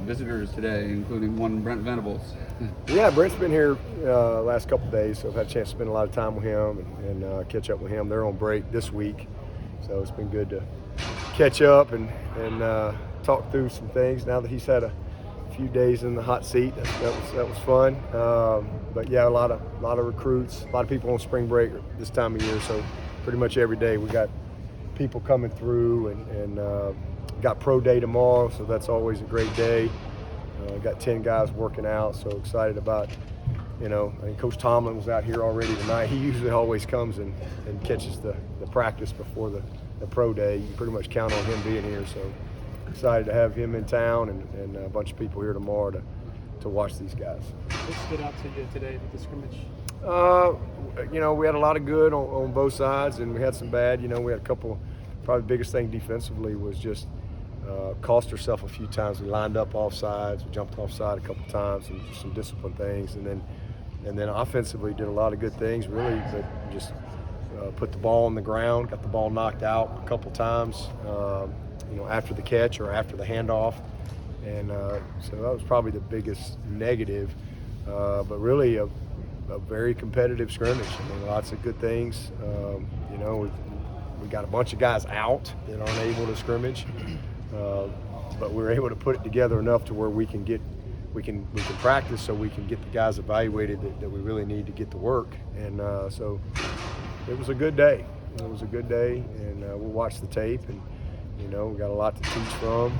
visitors today, including one Brent Venables. Yeah, Brent's been here last couple of days, so I've had a chance to spend a lot of time with him and catch up with him. They're on break this week, so it's been good to catch up and talk through some things now that he's had a few days in the hot seat. That was fun. But yeah, a lot of recruits, a lot of people on spring break this time of year, so pretty much every day we got people coming through and got pro day tomorrow, so that's always a great day. Got 10 guys working out, so excited about, I think Coach Tomlin was out here already tonight. He usually always comes and catches the practice before the pro day. You can pretty much count on him being here, so excited to have him in town and a bunch of people here tomorrow to watch these guys. What stood out to you today with the scrimmage? We had a lot of good on both sides, and we had some bad. We had a couple. Probably the biggest thing defensively was just cost ourselves a few times. We lined up offsides, we jumped offside a couple times, and some discipline things, and then offensively did a lot of good things, really, but just put the ball on the ground, got the ball knocked out a couple times, after the catch or after the handoff, and so that was probably the biggest negative. But really a very competitive scrimmage. Lots of good things. We got a bunch of guys out that aren't able to scrimmage, but we're able to put it together enough to where we can practice, so we can get the guys evaluated that we really need to get to work. And so it was a good day. It was a good day, and we'll watch the tape, and we got a lot to teach from.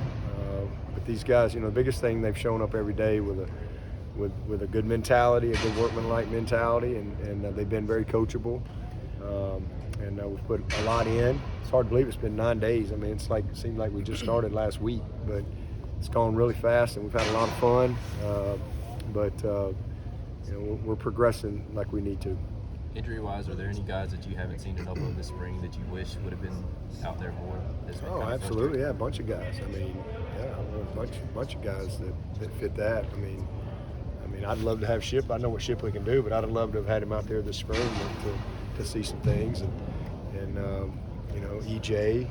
But these guys, the biggest thing, they've shown up every day with a good mentality, a good workmanlike mentality, and they've been very coachable. And we've put a lot in. It's hard to believe it's been 9 days. It seemed like we just started last week, but it's gone really fast, and we've had a lot of fun. We're progressing like we need to. Injury-wise, are there any guys that you haven't seen enough of this spring that you wish would have been out there more? Oh, absolutely, yeah, a bunch of guys. A bunch of guys that fit that. I'd love to have Ship. I know what Shipley can do, but I'd have loved to have had him out there this spring to see some things. And EJ.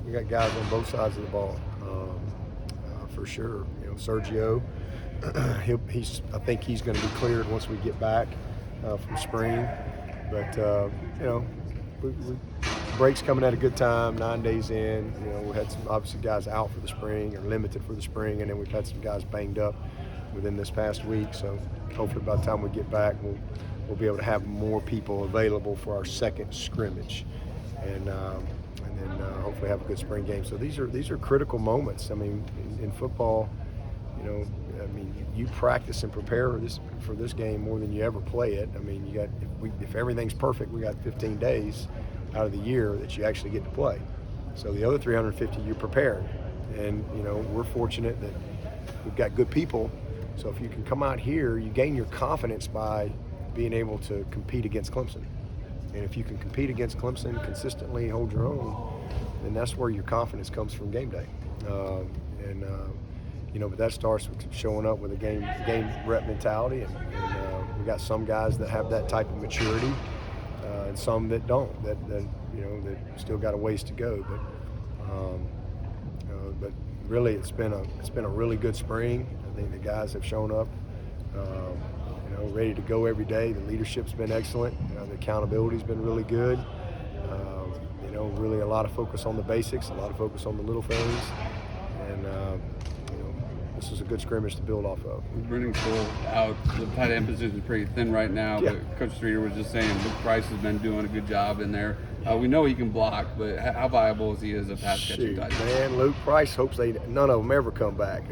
We got guys on both sides of the ball, for sure. Sergio. I think he's going to be cleared once we get back from spring. But break's coming at a good time. 9 days in. We had some obviously guys out for the spring or limited for the spring, and then we've had some guys banged up within this past week. So hopefully by the time we get back, we'll be able to have more people available for our second scrimmage, and then hopefully have a good spring game. So these are critical moments. In football, you practice and prepare for this game more than you ever play it. If everything's perfect, we got 15 days out of the year that you actually get to play. So the other 350, you're prepared, and we're fortunate that we've got good people. So if you can come out here, you gain your confidence by being able to compete against Clemson. And if you can compete against Clemson consistently, hold your own, then that's where your confidence comes from game day. But that starts with showing up with a game rep mentality, and we got some guys that have that type of maturity, and some that don't. That still got a ways to go. But really, it's been a really good spring. I think the guys have shown up, ready to go every day. The leadership's been excellent. The accountability's been really good. Really a lot of focus on the basics, a lot of focus on the little things, and this is a good scrimmage to build off of. Brennan Cole out. The tight end position is pretty thin right now, yeah. But Coach Streeter was just saying Luke Price has been doing a good job in there. We know he can block, but how viable is he as a pass catching tight end? Man, Luke Price hopes none of them ever come back.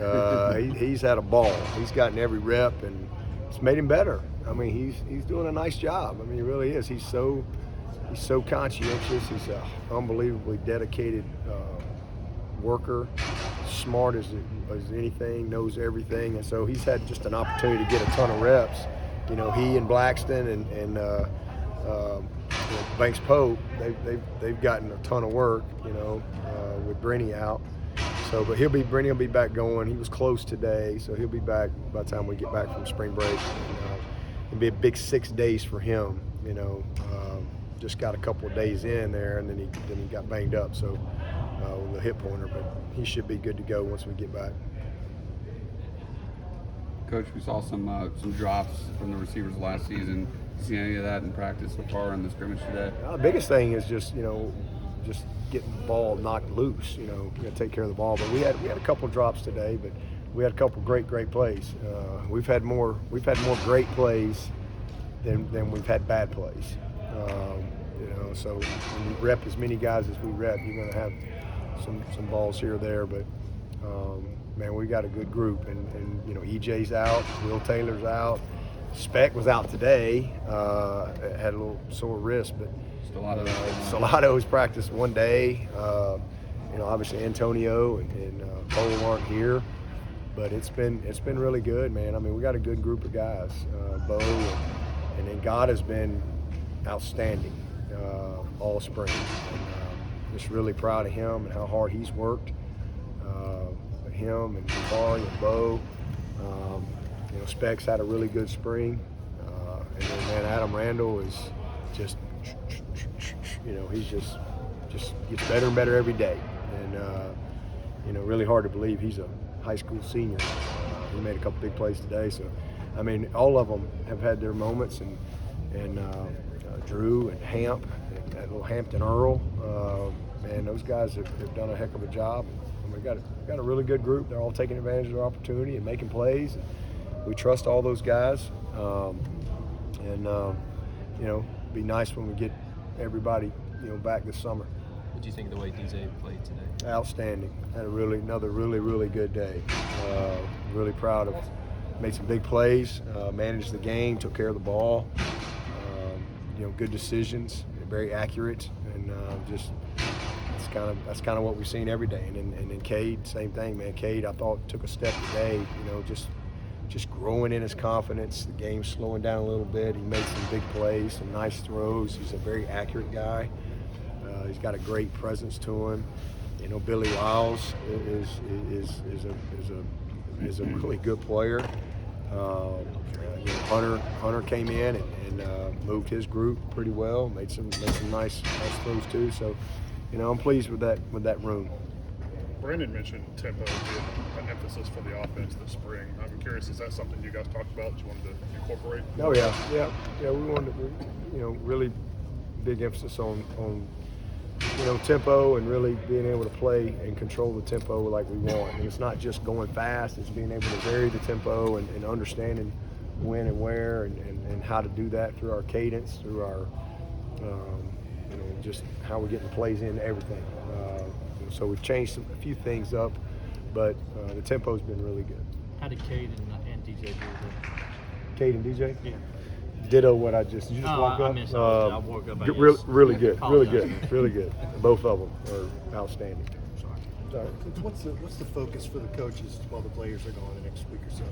He's had a ball. He's gotten every rep, and it's made him better. He's doing a nice job. He really is. He's so conscientious. He's an unbelievably dedicated worker, smart as anything, knows everything, and so he's had just an opportunity to get a ton of reps. He and Blackston and Banks Pope, they've gotten a ton of work, with Brenny out. So, but Brenny will be back going. He was close today, so he'll be back by the time we get back from spring break. It'll be a big 6 days for him. Just got a couple of days in there, and then he got banged up. So with the hip pointer, but he should be good to go once we get back. Coach, we saw some drops from the receivers last season. See any of that in practice so far in the scrimmage today? The biggest thing is just just getting the ball knocked loose. You gotta take care of the ball. But we had a couple drops today, but we had a couple great plays. We've had more great plays than we've had bad plays. So when you rep as many guys as we rep, you're gonna have some balls here or there. But man, we got a good group, and EJ's out, Will Taylor's out. Speck was out today, had a little sore wrist, but Solato's practiced one day. Obviously Antonio and Cole aren't here, but it's been really good, man. I mean, we got a good group of guys. Bo and then Ngata's been outstanding all spring. And, just really proud of him and how hard he's worked. Him and Jabari and Bo. Specs had a really good spring, and then man, Adam Randle is just, he's just gets better and better every day, and really hard to believe he's a high school senior. He made a couple big plays today, so I mean, all of them have had their moments, and Drew and Hamp, and that little Hampton Earl, man, those guys have done a heck of a job. And we got a really good group. They're all taking advantage of their opportunity and making plays. And we trust all those guys, be nice when we get everybody, back this summer. What do you think of the way DJ played today? Outstanding. Had another really good day. Really proud of. Made some big plays. Managed the game. Took care of the ball. Good decisions. Very accurate, and that's kind of what we've seen every day. And then Cade, same thing, man. Cade, I thought took a step today. Just growing in his confidence. The game's slowing down a little bit. He made some big plays, some nice throws. He's a very accurate guy. He's got a great presence to him. Billy Wiles is a really good player. Hunter came in and moved his group pretty well. Made some nice throws too. So, I'm pleased with that room. Brandon mentioned tempo being an emphasis for the offense this spring. I'm curious, is that something you guys talked about that you wanted to incorporate? Oh yeah. We wanted to, really big emphasis on tempo and really being able to play and control the tempo like we want. And it's not just going fast; it's being able to vary the tempo and understanding when and where and how to do that through our cadence, through our just how we're getting the plays in, everything. So we've changed a few things up, but the tempo's been really good. How did Cade and DJ do it? Cade and DJ? Yeah. Ditto what I just. You just walk up. I missed I woke up. Really good. Both of them are outstanding. Sorry. What's the focus for the coaches while the players are gone the next week or so?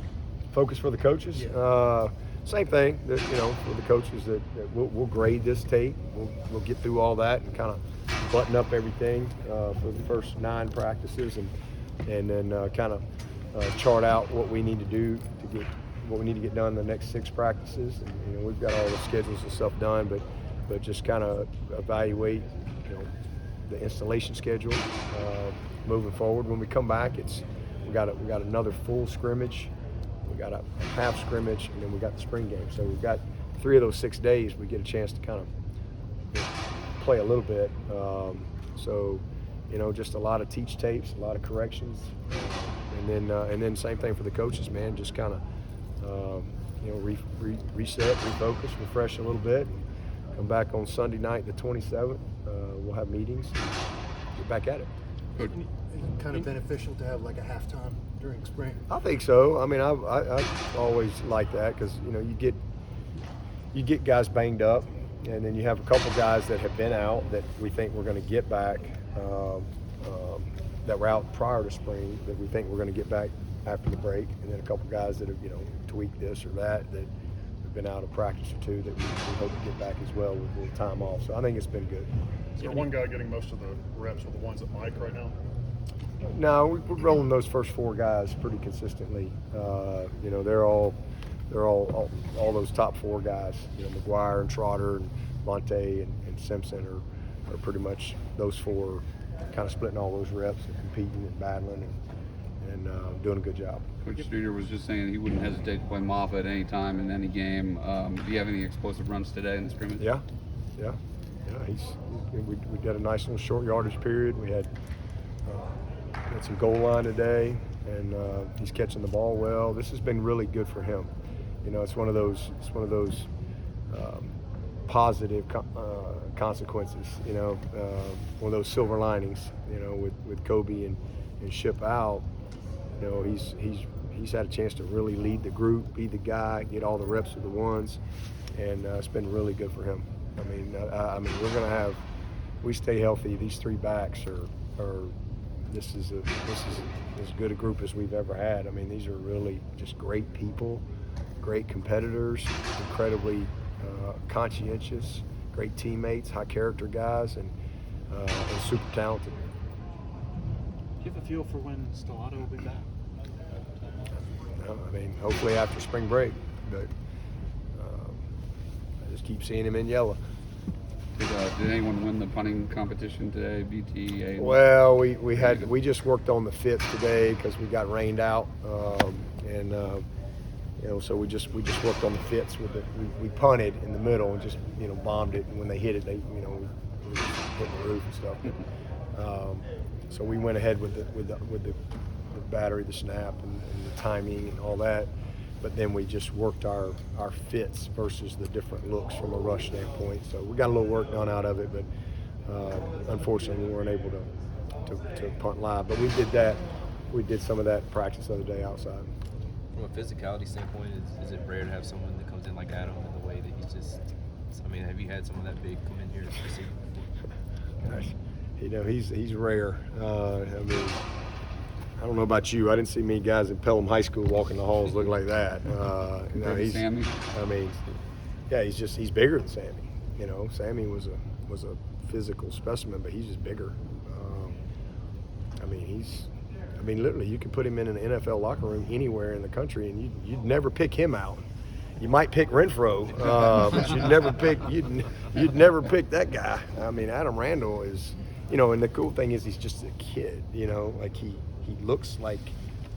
Focus for the coaches? Yeah. Same thing. For the coaches that we'll grade this tape. We'll get through all that and kind of button up everything for the first 9 practices and then kind of chart out what we need to do to get done in the next 6 practices. And, we've got all the schedules and stuff done, but just kind of evaluate the installation schedule moving forward. When we come back, we got another full scrimmage. We got a half scrimmage, and then we got the spring game. So we've got 3 of those 6 days. We get a chance to kind of play a little bit. Just a lot of teach tapes, a lot of corrections, and then same thing for the coaches, man. Just kind of reset, refocus, refresh a little bit. Come back on Sunday night, the 27th. We'll have meetings. Get back at it. Kind of beneficial to have like a halftime during spring? I think so. I mean, I always like that because you get guys banged up, and then you have a couple guys that have been out that we think we're going to get back, that were out prior to spring that we think we're going to get back after the break, and then a couple guys that have tweaked this or that have been out of practice or 2 that we hope to get back as well with a little time off. So I think it's been good. Is there one guy getting most of the reps with the ones at Mike right now? No, we're rolling those first 4 guys pretty consistently. They're all those top 4 guys. McGuire and Trotter and Monte and Simpson are pretty much those 4 kind of splitting all those reps and competing and battling. and doing a good job. Coach Streeter was just saying he wouldn't hesitate to play Moffitt at any time in any game. Do you have any explosive runs today in the scrimmage? Yeah. We got a nice little short yardage period. We had some goal line today, and he's catching the ball well. This has been really good for him. You know, it's one of those positive consequences. You know, one of those silver linings. You know, with Kobe and Ship out. You know, he's had a chance to really lead the group, be the guy, get all the reps with the ones, and it's been really good for him. I mean, we're going to have, we stay healthy. These three backs are this is as good a group as we've ever had. I mean, these are really just great people, great competitors, incredibly conscientious, great teammates, high character guys, and super talented. Do you have a feel for when Stellato will be back? I mean, hopefully after spring break, but I just keep seeing him in yellow. Did anyone win the punting competition today? BTA? Well, we just worked on the fits today because we got rained out, and you know, so we just worked on the fits with it. We punted in the middle and just bombed it, and when they hit it, we just hit the roof and stuff. So we went ahead with the battery, the snap, and the timing and all that. But then we just worked our fits versus the different looks from a rush standpoint. So we got a little work done out of it, but unfortunately we weren't able to punt live. But we did that. We did some of that practice the other day outside. From a physicality standpoint, is it rare to have someone that comes in like Adam in the way that he's just? I mean, have you had someone that big come in here to see? Gosh, he's rare. I mean, I don't know about you. I didn't see many guys in Pelham High School walking the halls looking like that. Sammy? I mean, yeah, he's bigger than Sammy. You know, Sammy was a physical specimen, but he's just bigger. I mean, literally, you could put him in an NFL locker room anywhere in the country, and you'd never pick him out. You might pick Renfro, but you'd never pick that guy. I mean, Adam Randle is, and the cool thing is he's just a kid. Like he looks like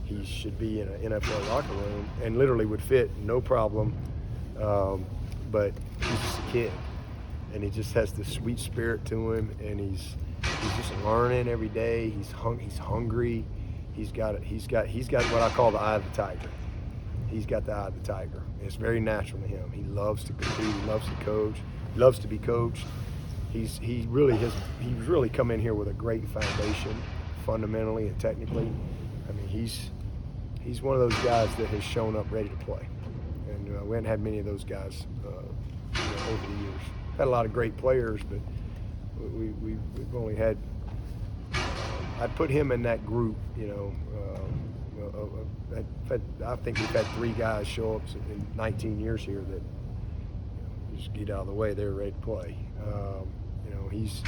he should be in an NFL locker room and literally would fit no problem. But he's just a kid, and he just has this sweet spirit to him, and he's just learning every day. He's hungry. He's got what I call the eye of the tiger. He's got the eye of the tiger. It's very natural to him. He loves to compete. He loves to coach. He loves to be coached. He's really come in here with a great foundation, fundamentally and technically. I mean, he's one of those guys that has shown up ready to play, and we haven't had many of those guys over the years. Had a lot of great players, but we've only had. I'd put him in that group. I think we've had 3 guys show up in 19 years here that just get out of the way. They're ready to play. He's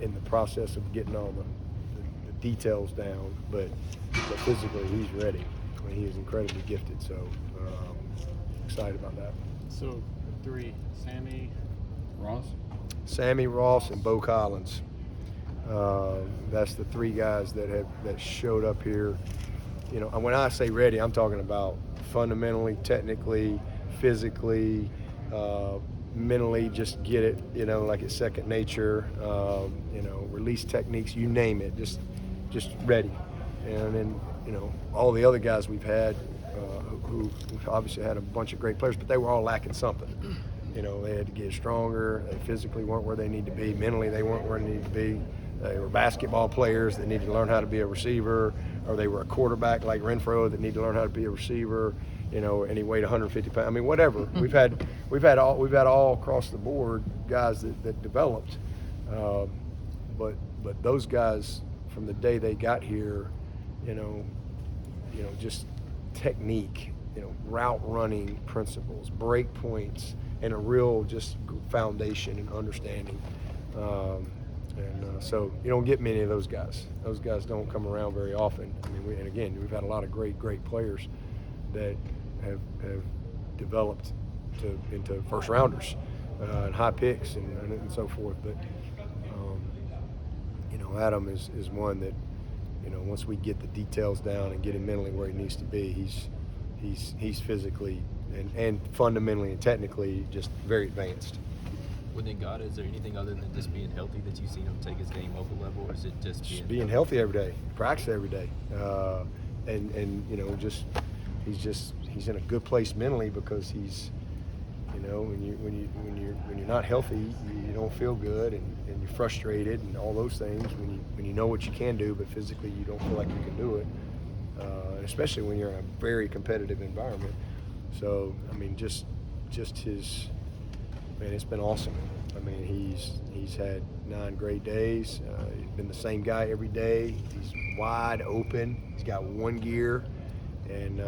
in the process of getting all the details down, but physically he's ready. I mean, he is incredibly gifted, so excited about that. So 3, Sammy Ross and Bo Collins. That's the 3 guys that showed up here. And when I say ready, I'm talking about fundamentally, technically, physically, mentally, just get it, like it's second nature, release techniques, you name it, just ready. And then, all the other guys we've had who obviously had a bunch of great players, but they were all lacking something. They had to get stronger. They physically weren't where they need to be. Mentally, they weren't where they need to be. They were basketball players that needed to learn how to be a receiver, or they were a quarterback like Renfro that needed to learn how to be a receiver. And he weighed 150 pounds. I mean, whatever. We've had all across the board guys that developed, but those guys from the day they got here, just technique, route running principles, break points, and a real just foundation and understanding. So you don't get many of those guys. Those guys don't come around very often. I mean, we've had a lot of great players that have developed into first rounders and high picks and so forth. But Adam is one that once we get the details down and get him mentally where he needs to be, he's physically and fundamentally and technically just very advanced. With Ngata, is there anything other than just being healthy that you've seen him take his game up a level, or is it just Being healthy every day, practice every day, and he's in a good place mentally because he's, when you're not healthy, you don't feel good and you're frustrated and all those things when you know what you can do, but physically you don't feel like you can do it, especially when you're in a very competitive environment. So just his. Man, it's been awesome. I mean, he's had 9 great days. He's been the same guy every day. He's wide open. He's got 1 gear, and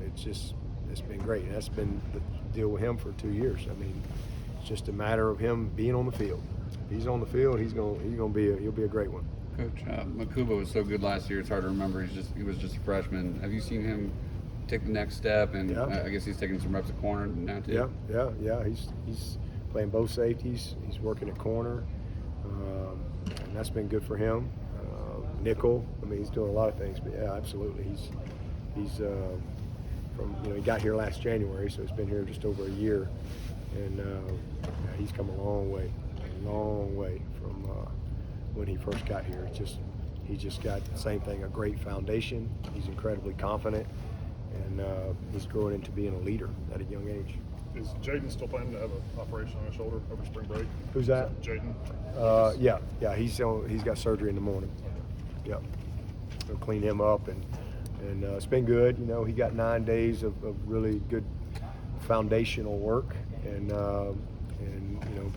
it's been great. And that's been the deal with him for 2 years. I mean, it's just a matter of him being on the field. If he's on the field, he'll be a great one. Coach, Makuba was so good last year. It's hard to remember. He was just a freshman. Have you seen him take the next step? And Yeah. I guess he's taking some reps at corner now too. Yeah. He's playing both safeties. He's working at corner, and that's been good for him. Nickel. I mean, he's doing a lot of things. But yeah, absolutely. He's from he got here last January, so he's been here just over a year, and he's come a long way from when he first got here. He just got the same thing, a great foundation. He's incredibly confident. And he's growing into being a leader at a young age. Is Jaden still planning to have an operation on his shoulder over spring break? Who's that? Jaden. Yeah. He's got surgery in the morning. Yep. They'll clean him up, and it's been good. He got 9 days of really good foundational work, and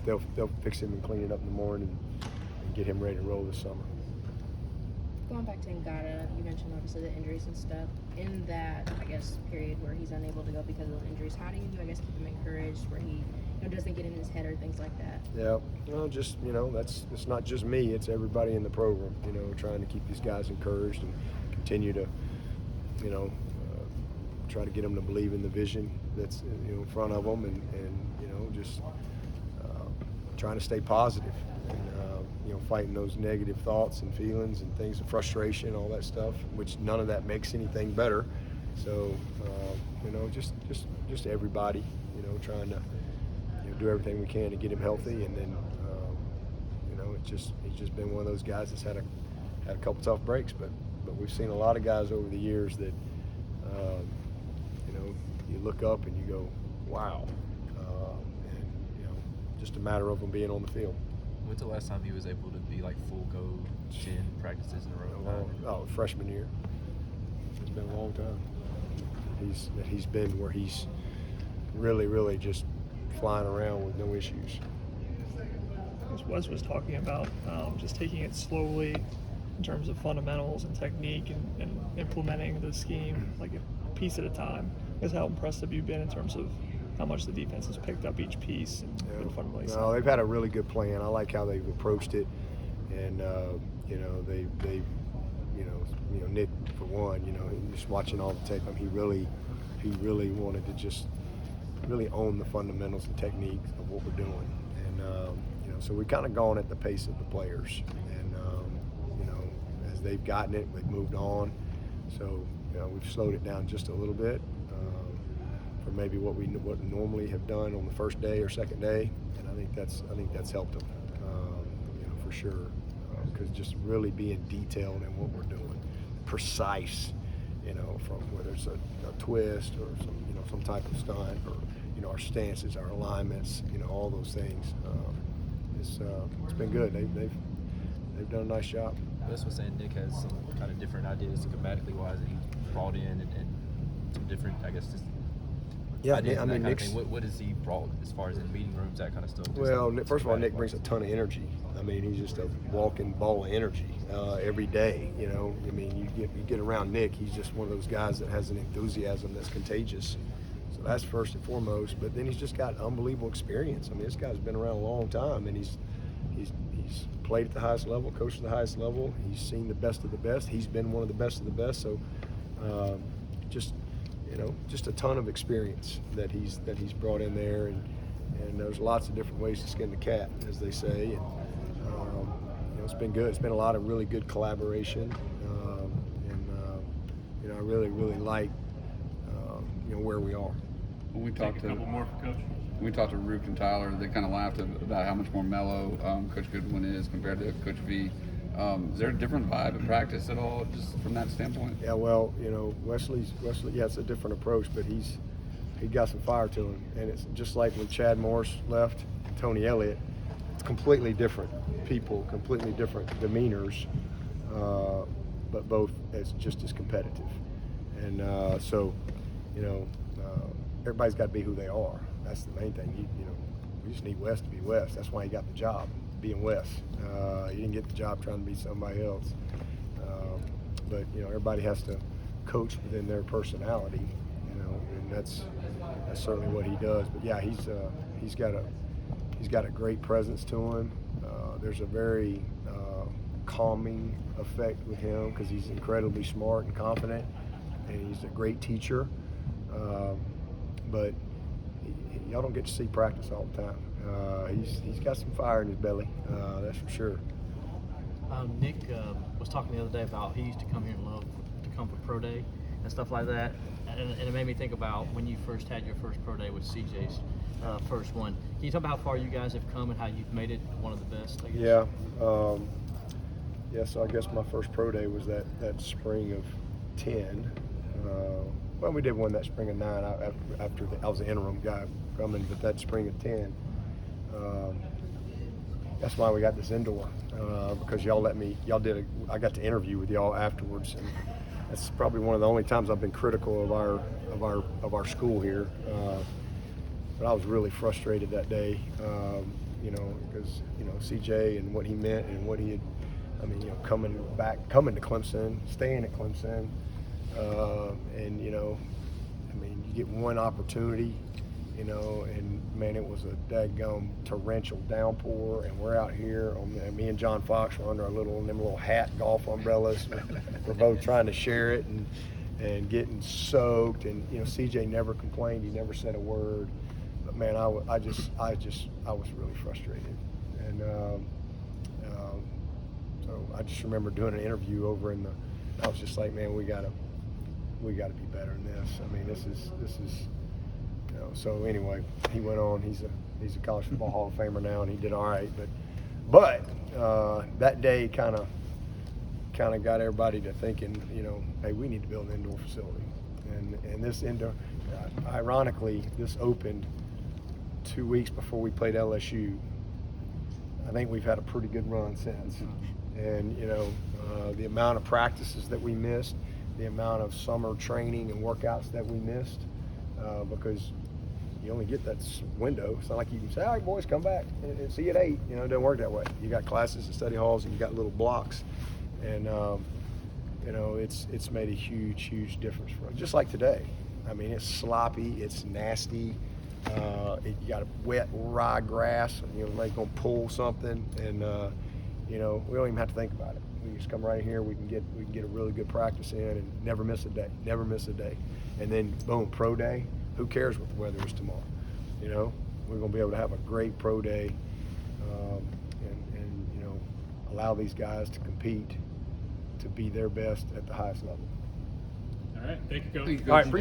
they'll fix him and clean it up in the morning and get him ready to roll this summer. Going back to Ngata, you mentioned obviously the injuries and stuff. In that, I guess, period where he's unable to go because of the injuries, how do you, I guess, keep him encouraged where he doesn't get in his head or things like that? Yeah, well, just it's not just me; it's everybody in the program. Trying to keep these guys encouraged and continue to, try to get them to believe in the vision that's in front of them, and just trying to stay positive. And, fighting those negative thoughts and feelings and things of frustration, all that stuff, which none of that makes anything better. So, just everybody, trying to do everything we can to get him healthy. And then, he's just been one of those guys that's had a couple tough breaks, but we've seen a lot of guys over the years that, you look up and you go, wow. And, just a matter of them being on the field. When's the last time he was able to be like full go 10 practices in a row? Freshman year. It's been a long time. He's been where he's really just flying around with no issues. As Wes was talking about, just taking it slowly in terms of fundamentals and technique and implementing the scheme like a piece at a time. How impressed have you been in terms of how much the defense has picked up each piece and been fundamentally sound? No, they've had a really good plan. I like how they've approached it, and they Nick, for one, just watching all the tape, he really wanted to just really own the fundamentals and techniques of what we're doing, and so we've kind of gone at the pace of the players, and as they've gotten it, they've moved on. So we've slowed it down just a little bit. For maybe what we normally have done on the first day or second day, and I think that's helped them, for sure, because just really being detailed in what we're doing, precise, from whether it's a twist or some type of stunt, or our stances, our alignments, all those things. It's been good. They've done a nice job. Wes was saying Nick has some kind of different ideas schematically wise that he brought in, and some different, I guess, just. Yeah, I mean, Nick's. What has he brought as far as in meeting rooms, that kind of stuff? Well, first of all, Nick brings a ton of energy. I mean, he's just a walking ball of energy every day. I mean, you get around Nick, he's just one of those guys that has an enthusiasm that's contagious. So that's first and foremost. But then he's just got unbelievable experience. I mean, this guy's been around a long time, and he's played at the highest level, coached at the highest level. He's seen the best of the best. He's been one of the best of the best. So, just a ton of experience that he's brought in there, and there's lots of different ways to skin the cat, as they say, and it's been good. It's been a lot of really good collaboration, I really like where we are. When we Take talked a to couple more for Coach. when we talked to Rook and Tyler, they kind of laughed about how much more mellow Coach Goodwin is compared to Coach V. Is there a different vibe in practice at all, just from that standpoint? Yeah, well, Wesley has a different approach, but he got some fire to him, and it's just like when Chad Morris left, Tony Elliott. It's completely different people, completely different demeanors, but both just as competitive. And everybody's got to be who they are. That's the main thing. We just need Wes to be Wes. That's why he got the job, being Wes. He didn't get the job trying to be somebody else. But everybody has to coach within their personality, and that's certainly what he does. But yeah, he's got a great presence to him. There's a very calming effect with him because he's incredibly smart and confident, and he's a great teacher. But y'all don't get to see practice all the time. He's got some fire in his belly, that's for sure. Nick was talking the other day about he used to come here and love to come for pro day and stuff like that, and it made me think about when you first had your first pro day with CJ's first one. Can you talk about how far you guys have come and how you've made it one of the best, I guess? Yeah. So I guess my first pro day was that spring of 10. Well, we did one that spring of 9 after I was the interim guy coming, but that spring of 10. That's why we got this indoor, because I got to interview with y'all afterwards, and that's probably one of the only times I've been critical of our school here. But I was really frustrated that day, because CJ and what he meant and what he had. Coming to Clemson, staying at Clemson, and you get one opportunity. And man, it was a daggone torrential downpour, and we're out here. Me and John Fox were under them little hat golf umbrellas. We're both trying to share it and getting soaked. And CJ never complained. He never said a word. But man, I was really frustrated. And so I just remember doing an interview over I was just like, man, we gotta be better than this. This is. So anyway, he went on. He's a college football Hall of Famer now, and he did all right. But that day kind of got everybody to thinking, hey, we need to build an indoor facility. And this indoor, ironically, this opened 2 weeks before we played LSU. I think we've had a pretty good run since. And the amount of practices that we missed, the amount of summer training and workouts that we missed, because you only get that window. It's not like you can say, all right, boys, come back and see you at 8. It doesn't work that way. You got classes and study halls, and you got little blocks. And, it's made a huge difference for us. Just like today. It's sloppy, it's nasty. You got a wet ryegrass, and like going to pull something. And, we don't even have to think about it. We just come right here. We can get a really good practice in and never miss a day. And then boom, pro day. Who cares what the weather is tomorrow? We're going to be able to have a great pro day, and allow these guys to compete, to be their best at the highest level. All right, thank you, Coach. Thank you, Coach. All right, appreciate it.